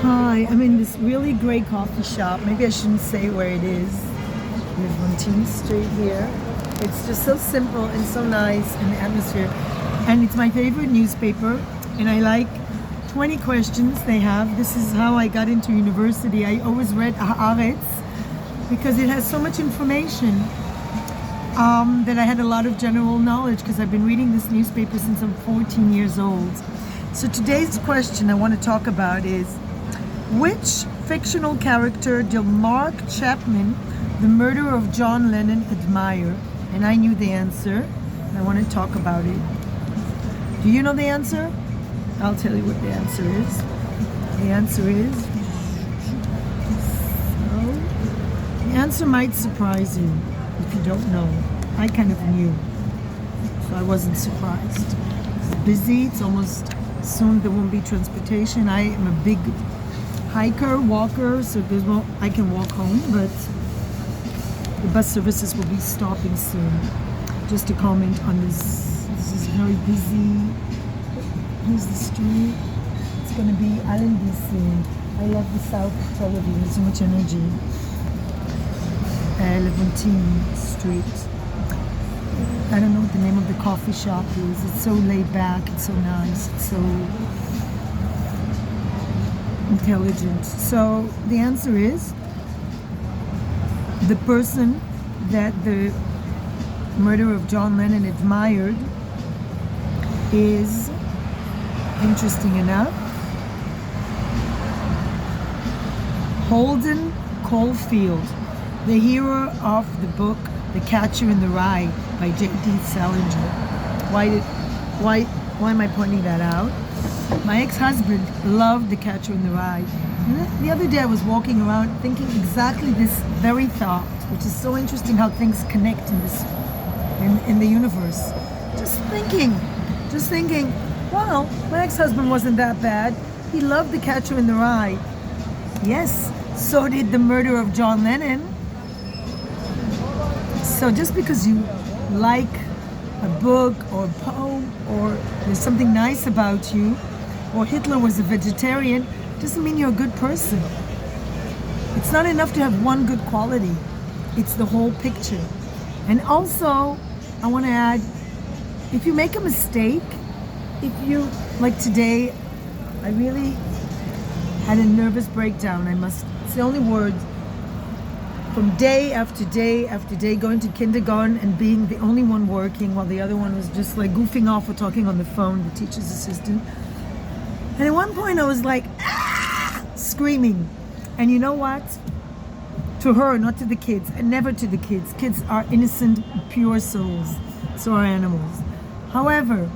Hi, I'm in this really great coffee shop. Maybe I shouldn't say where it is. There's 19th Street here. It's just so simple and so nice in the atmosphere. And it's my favorite newspaper. And I like 20 questions they have. This is how I got into university. I always read Haaretz because it has so much information that I had a lot of general knowledge because I've been reading this newspaper since I'm 14 years old. So today's question I want to talk about is, which fictional character did Mark Chapman, the murderer of John Lennon, admire? And I knew the answer, and I want to talk about it. Do you know the answer? I'll tell you what the answer is. The answer is... the answer might surprise you if you don't know. I kind of knew, so I wasn't surprised. It's busy, it's almost soon there won't be transportation. I am a big hiker, walker, so I can walk home, but the bus services will be stopping soon. Just to comment on this, this is very busy. Here's the street. It's going to be Allenby soon. I love the South Tel Aviv, there's so much energy. 17th Street. I don't know what the name of the coffee shop is. It's so laid back, it's so nice, it's so intelligent. So the answer is the person that the murderer of John Lennon admired is, interesting enough, Holden Caulfield, the hero of the book The Catcher in the Rye by J.D. Salinger. Why am I pointing that out? My ex-husband loved The Catcher in the Rye. And the other day I was walking around thinking exactly this very thought, which is so interesting how things connect in the universe. Just thinking, well, my ex-husband wasn't that bad. He loved The Catcher in the Rye. Yes, so did the murder of John Lennon. So just because you like a book or a poem or there's something nice about you, or Hitler was a vegetarian, doesn't mean you're a good person. It's not enough to have one good quality. It's the whole picture. And also, I want to add, if you make a mistake, like today, I really had a nervous breakdown. It's the only word. From day after day after day, going to kindergarten and being the only one working while the other one was just like goofing off or talking on the phone, the teacher's assistant. And at one point I was like, screaming. And you know what? To her, not to the kids, and never to the kids. Kids are innocent, pure souls. So are animals. However,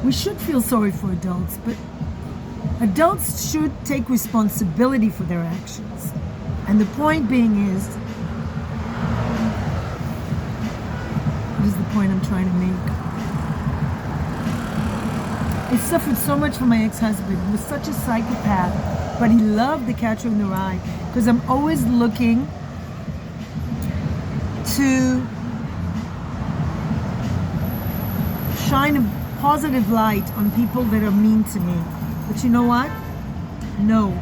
we should feel sorry for adults, but adults should take responsibility for their actions. And the point being is, what is the point I'm trying to make? I suffered so much from my ex-husband. He was such a psychopath, but he loved The Catcher in the Rye because I'm always looking to shine a positive light on people that are mean to me. But you know what? No.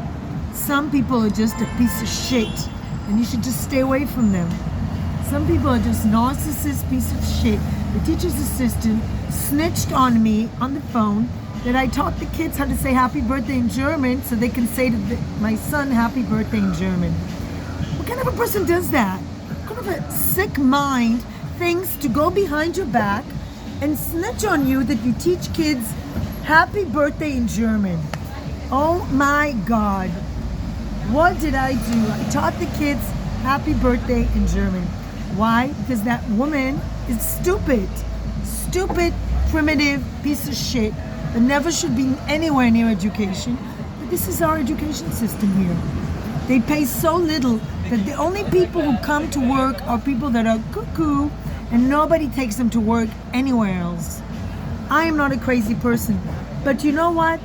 Some people are just a piece of shit, and you should just stay away from them. Some people are just narcissist piece of shit. The teacher's assistant snitched on me on the phone that I taught the kids how to say happy birthday in German so they can say to my son happy birthday in German. What kind of a person does that? What kind of a sick mind thinks to go behind your back and snitch on you that you teach kids happy birthday in German? Oh my God. What did I do? I taught the kids happy birthday in German. Why? Because that woman is stupid. Stupid, primitive piece of shit that never should be anywhere near education. But this is our education system here. They pay so little that the only people who come to work are people that are cuckoo, and nobody takes them to work anywhere else. I am not a crazy person. But you know what?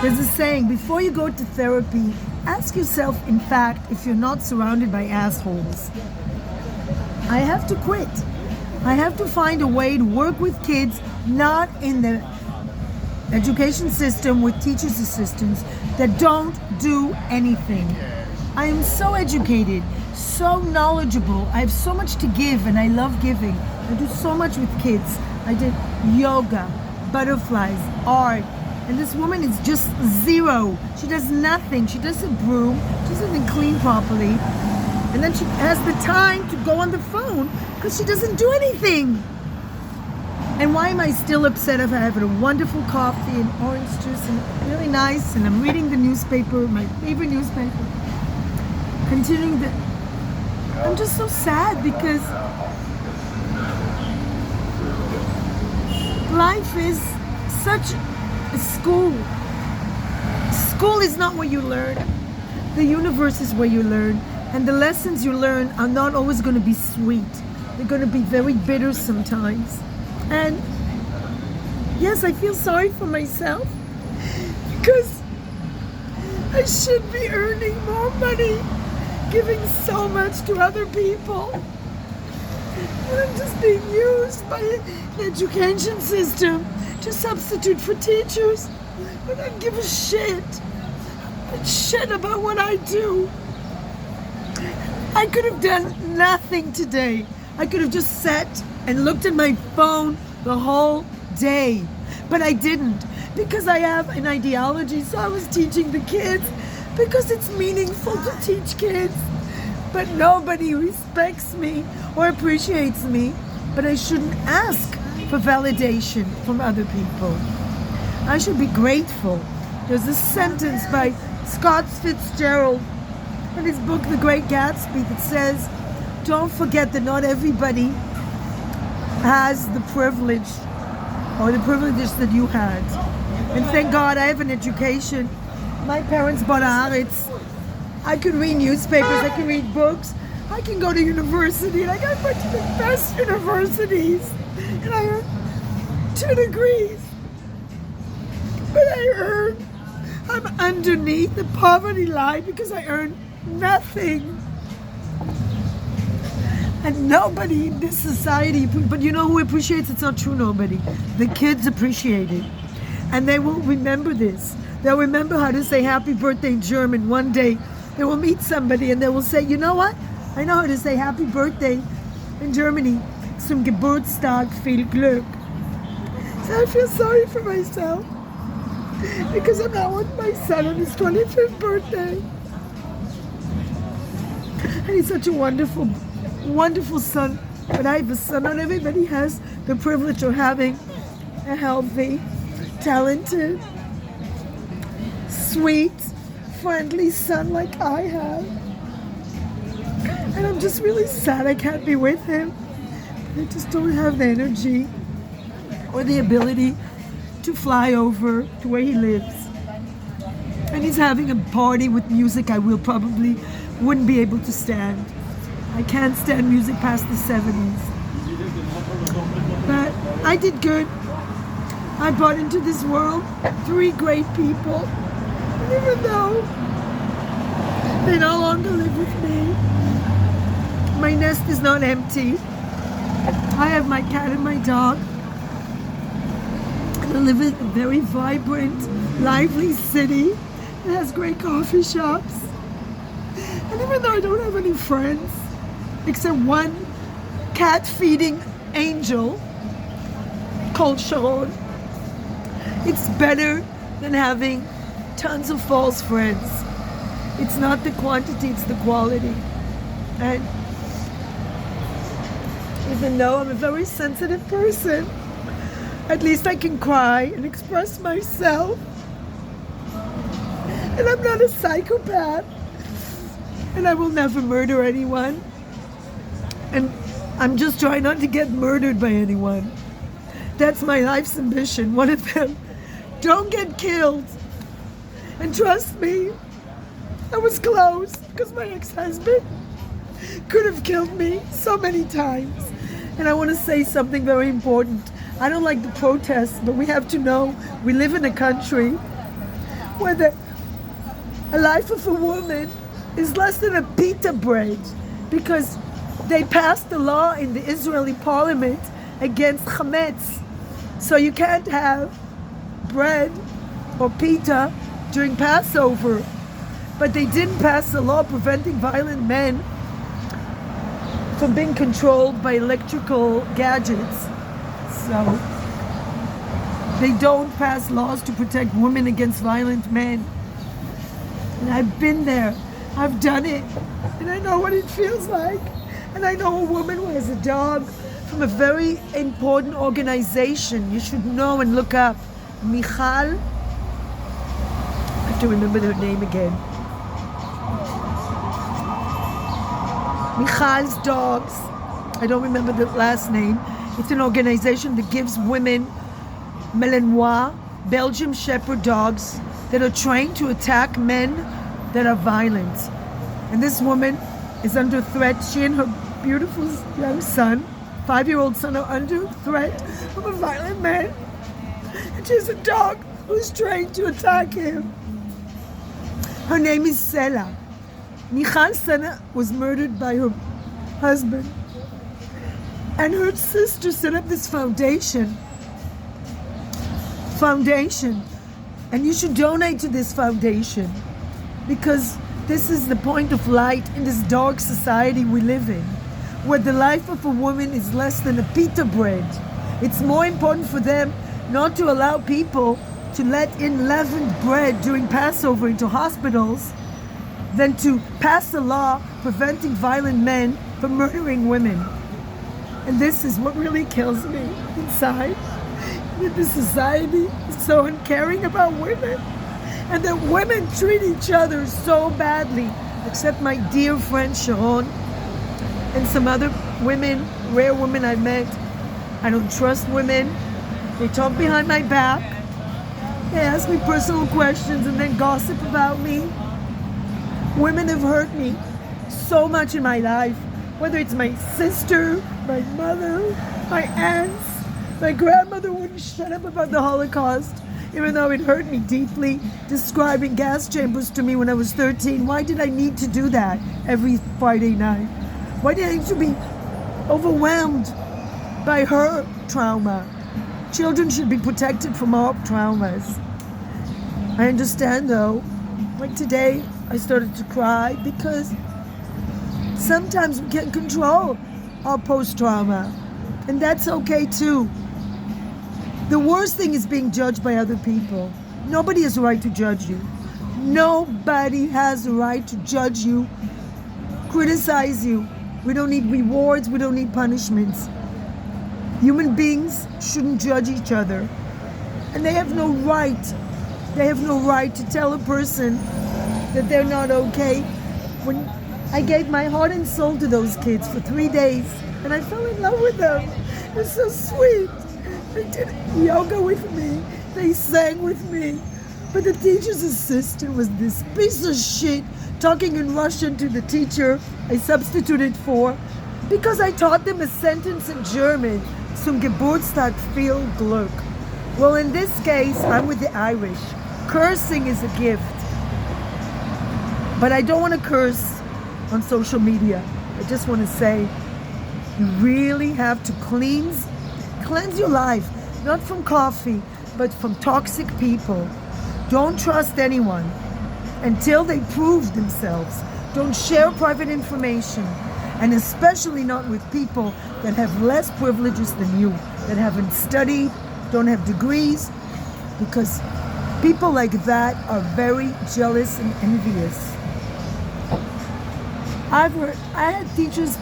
There's a saying, before you go to therapy, ask yourself, in fact, if you're not surrounded by assholes. I have to quit. I have to find a way to work with kids, not in the education system with teachers' assistants that don't do anything. I am so educated, so knowledgeable. I have so much to give and I love giving. I do so much with kids. I did yoga, butterflies, art. And this woman is just zero. She does nothing. She doesn't broom. She doesn't clean properly. And then she has the time to go on the phone because she doesn't do anything. And why am I still upset if I have a wonderful coffee and orange juice and really nice and I'm reading the newspaper, my favorite newspaper. Continuing the... I'm just so sad because life is such a school. School is not where you learn. The universe is where you learn. And the lessons you learn are not always going to be sweet. They're going to be very bitter sometimes. And yes, I feel sorry for myself because I should be earning more money, giving so much to other people. And I'm just being used by an education system to substitute for teachers. I don't give a shit. Shit about what I do. I could have done nothing today. I could have just sat and looked at my phone the whole day. But I didn't because I have an ideology. So I was teaching the kids because it's meaningful to teach kids. But nobody respects me or appreciates me. But I shouldn't ask for validation from other people. I should be grateful. There's a sentence by Scott Fitzgerald in his book, The Great Gatsby, that says, don't forget that not everybody has the privilege or the privileges that you had. And thank God I have an education. My parents bought Haaretz. I can read newspapers, I can read books, I can go to university, and I got went to the best universities. And I earned 2 degrees. But I'm underneath the poverty line because I earn nothing. And nobody in this society, but you know who appreciates? It's not true, nobody. The kids appreciate it. And they will remember this. They'll remember how to say happy birthday in German. One day they will meet somebody and they will say, you know what? I know how to say happy birthday in Germany. Zum Geburtstag viel Glück. So I feel sorry for myself because I'm not with my son on his 25th birthday. And he's such a wonderful, wonderful son. But I have a son. Not everybody has the privilege of having a healthy, talented, sweet, friendly son like I have. And I'm just really sad I can't be with him. I just don't have the energy or the ability to fly over to where he lives. And he's having a party with music I wouldn't be able to stand. I can't stand music past the 70s. But I did good. I brought into this world 3 great people. And even though they no longer live with me, my nest is not empty. I have my cat and my dog. And I live in a very vibrant, lively city. It has great coffee shops. And even though I don't have any friends, except one cat-feeding angel called Sharon, it's better than having tons of false friends. It's not the quantity, it's the quality. And even though I'm a very sensitive person, at least I can cry and express myself. And I'm not a psychopath. And I will never murder anyone. And I'm just trying not to get murdered by anyone. That's my life's ambition. One of them, don't get killed. And trust me, I was close because my ex-husband could have killed me so many times. And I want to say something very important. I don't like the protests, but we have to know we live in a country where a life of a woman is less than a pita bread because they passed a law in the Israeli parliament against chametz. So you can't have bread or pita during Passover, but they didn't pass a law preventing violent men from being controlled by electrical gadgets. So they don't pass laws to protect women against violent men. And I've been there. I've done it. And I know what it feels like. And I know a woman who has a dog from a very important organization. You should know and look up. Michal. I have to remember her name again. Michal's Dogs. I don't remember the last name. It's an organization that gives women Malinois, Belgian Shepherd dogs that are trained to attack men that are violent. And this woman is under threat. She and her beautiful young son, 5-year-old son, are under threat of a violent man. And she has a dog who's trained to attack him. Her name is Sela. Michal Sena was murdered by her husband. And her sister set up this foundation. And you should donate to this foundation, because this is the point of light in this dark society we live in, where the life of a woman is less than a pita bread. It's more important for them not to allow people to let in leavened bread during Passover into hospitals than to pass a law preventing violent men from murdering women. And this is what really kills me inside, that the society is so uncaring about women, and that women treat each other so badly, except my dear friend Sharon and some other women, rare women I met. I don't trust women. They talk behind my back. They ask me personal questions and then gossip about me. Women have hurt me so much in my life, whether it's my sister, my mother, my aunts. My grandmother wouldn't shut up about the Holocaust, even though it hurt me deeply, describing gas chambers to me when I was 13. Why did I need to do that every Friday night? Why did I need to be overwhelmed by her trauma? Children should be protected from all traumas. I understand though, like today, I started to cry because sometimes we can't control our post-trauma, and that's okay too. The worst thing is being judged by other people. Nobody has a right to judge you. Nobody has a right to judge you, criticize you. We don't need rewards, we don't need punishments. Human beings shouldn't judge each other. And they have no right to tell a person that they're not okay. When I gave my heart and soul to those kids for 3 days, and I fell in love with them. It was so sweet. They did yoga with me. They sang with me. But the teacher's assistant was this piece of shit, talking in Russian to the teacher I substituted for, because I taught them a sentence in German, zum Geburtstag viel Glück. Well, in this case, I'm with the Irish. Cursing is a gift. But I don't want to curse on social media. I just want to say, you really have to cleanse your life, not from coffee, but from toxic people. Don't trust anyone until they prove themselves. Don't share private information, and especially not with people that have less privileges than you, that haven't studied, don't have degrees, because people like that are very jealous and envious. I had teachers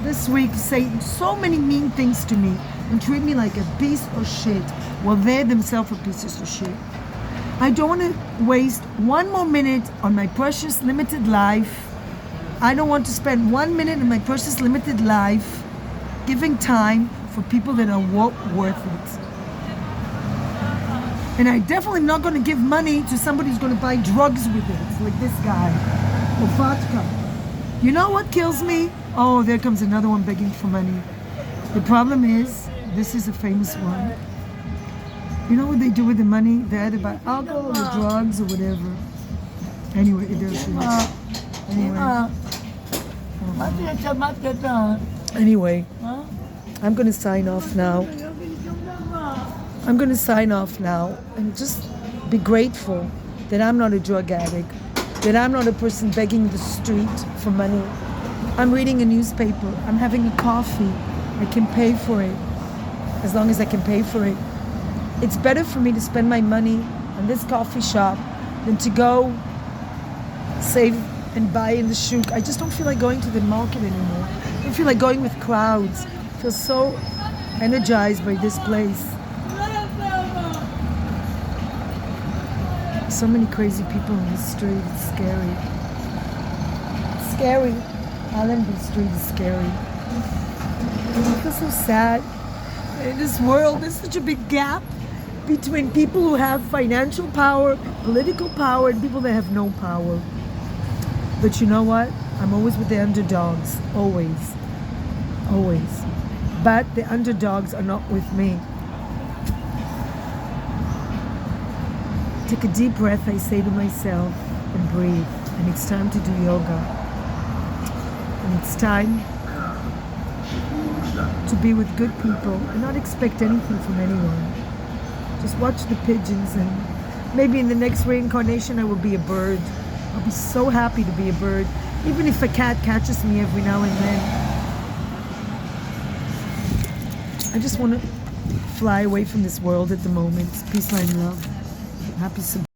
this week say so many mean things to me and treat me like a piece of shit. Well, they're themselves a piece of shit. I don't want to waste one more minute on my precious limited life. I don't want to spend 1 minute in my precious limited life giving time for people that are worth it. And I definitely am not going to give money to somebody who's going to buy drugs with it, like this guy, or vodka. You know what kills me? Oh, there comes another one begging for money. The problem is, this is a famous one. You know what they do with the money? They either buy alcohol or drugs or whatever. Anyway, there's Anyway, I'm going to sign off now. I'm going to sign off now and just be grateful that I'm not a drug addict, that I'm not a person begging the street for money. I'm reading a newspaper. I'm having a coffee. I can pay for it as long as I can pay for it. It's better for me to spend my money on this coffee shop than to go save and buy in the shuk. I just don't feel like going to the market anymore. I don't feel like going with crowds. I feel so energized by this place. So many crazy people on the street. It's scary. It's scary. Allenby Street is scary. I feel so sad. In this world, there's such a big gap between people who have financial power, political power, and people that have no power. But you know what? I'm always with the underdogs. Always. Always. But the underdogs are not with me. Take a deep breath, I say to myself, and breathe. And it's time to do yoga. And it's time to be with good people and not expect anything from anyone. Just watch the pigeons, and maybe in the next reincarnation I will be a bird. I'll be so happy to be a bird, even if a cat catches me every now and then. I just want to fly away from this world at the moment. Peace, light, and love. Happy